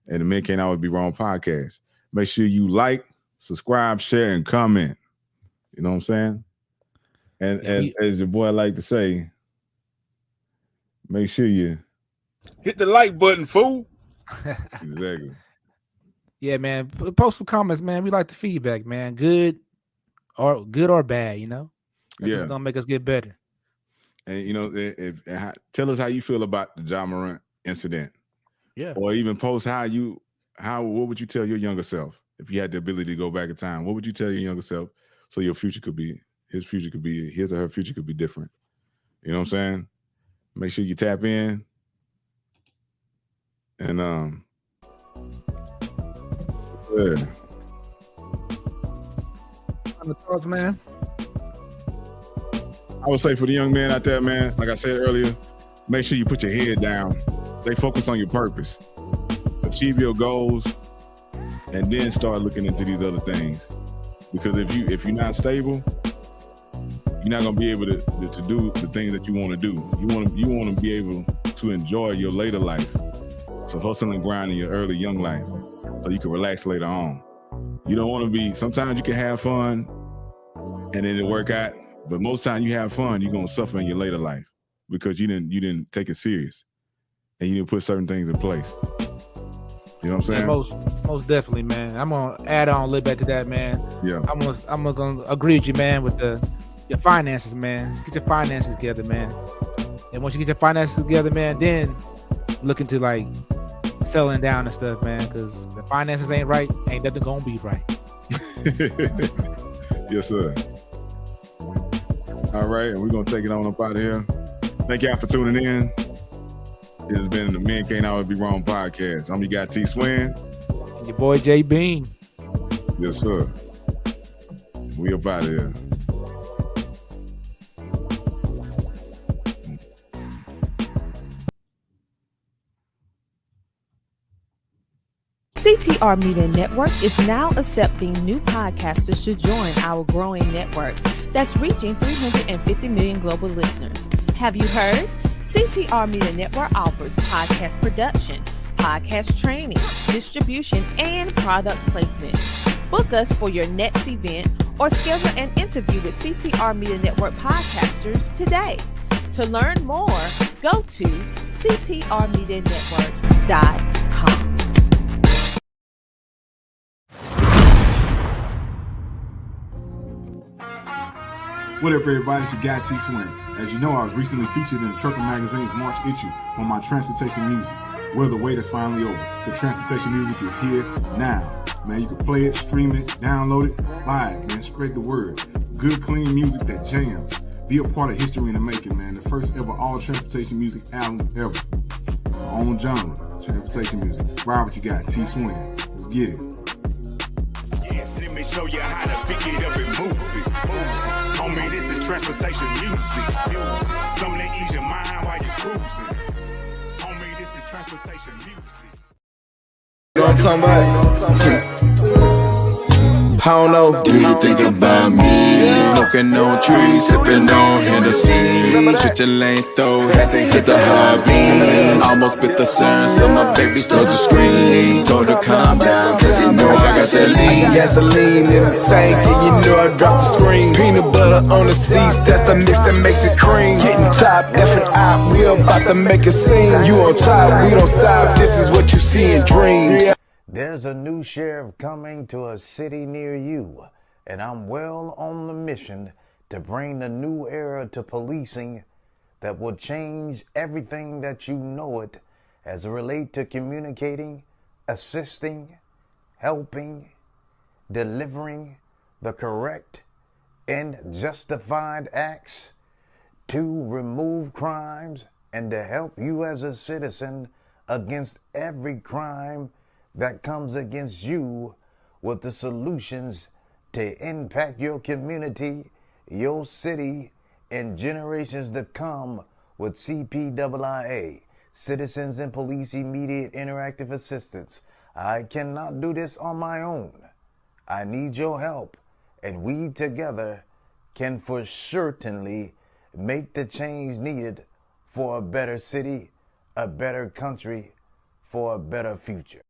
[SPEAKER 2] and the Men Can't Always Be Wrong podcast. Make sure you like, subscribe, share, and comment. You know what I'm saying? And as your boy like to say, make sure you
[SPEAKER 5] hit the like button, fool.
[SPEAKER 2] Exactly.
[SPEAKER 3] Yeah, man. Post some comments, man. We like the feedback, man. Good or bad, you know? That's just gonna make us get better.
[SPEAKER 2] And you know, tell us how you feel about the Ja Morant incident.
[SPEAKER 3] Yeah.
[SPEAKER 2] Or even post what would you tell your younger self if you had the ability to go back in time? What would you tell your younger self so his or her future could be different? You know what I'm saying? Make sure you tap in. And
[SPEAKER 3] thoughts, man.
[SPEAKER 2] I would say for the young man out there, man, like I said earlier, make sure you put your head down. Stay focused on your purpose. Achieve your goals, and then start looking into these other things. Because if you're not stable, you're not gonna be able to do the things that you want to do. You want to be able to enjoy your later life. So hustle and grind in your early young life, so you can relax later on. You don't want to be. Sometimes you can have fun, and then it work out. But most time you have fun, you're gonna suffer in your later life because you didn't take it serious and you didn't put certain things in place. You know what I'm saying?
[SPEAKER 3] Most definitely, man. I'm gonna add on a little bit to that, man.
[SPEAKER 2] Yeah.
[SPEAKER 3] I'm gonna agree with you, man, with your finances, man. Get your finances together, man. And once you get your finances together, man, then look into like selling down and stuff, man. Because the finances ain't right, ain't nothing gonna be right.
[SPEAKER 2] Yes, sir. All right, and we're going to take it on up out of here. Thank y'all for tuning in. It has been the Men Can't Always Be Wrong podcast. I'm your guy T-Swin.
[SPEAKER 3] And your boy J Bean.
[SPEAKER 2] Yes, sir. We up out of here.
[SPEAKER 6] CTR Media Network is now accepting new podcasters to join our growing network that's reaching 350 million global listeners. Have you heard? CTR Media Network offers podcast production, podcast training, distribution, and product placement. Book us for your next event or schedule an interview with CTR Media Network podcasters today. To learn more, go to ctrmedianetwork.com.
[SPEAKER 7] What up, everybody? It's your guy T-Swin. As you know, I was recently featured in the Trucking Magazine's March issue for my transportation music. Well, the wait is finally over. The transportation music is here now. Man, you can play it, stream it, download it, buy it, man. Spread the word. Good, clean music that jams. Be a part of history in the making, man. The first ever all transportation music album ever. Our own genre, transportation music. Ride what you got, T-Swin. Let's get it.
[SPEAKER 1] Yes, let me show you how to pick it up and move it. Homie, this is transportation music. Something that ease your mind while you're cruising. Homie, this is transportation music.
[SPEAKER 8] You know what I'm talking about? I don't know. Do you think about me? Smoking on trees, sipping on Hennessy. Switching lanes though, had to hit the high beam. Almost bit the siren, so my baby started to scream. Told her calm down, cause you know know I got that lean. Gasoline in the tank, and you know I dropped the screen. Peanut butter on the seats, that's the mix that makes it cream. Getting top, different eye, we about to make a scene. You on top, we don't stop, this is what you see in dreams.
[SPEAKER 9] There's a new sheriff coming to a city near you, and I'm well on the mission to bring the new era to policing that will change everything that you know it as it relates to communicating, assisting, helping, delivering the correct and justified acts to remove crimes and to help you as a citizen against every crime that comes against you with the solutions to impact your community, your city, and generations to come with CPIIA, Citizens and Police Immediate Interactive Assistance. I cannot do this on my own. I need your help, and we together can for certainly make the change needed for a better city, a better country, for a better future.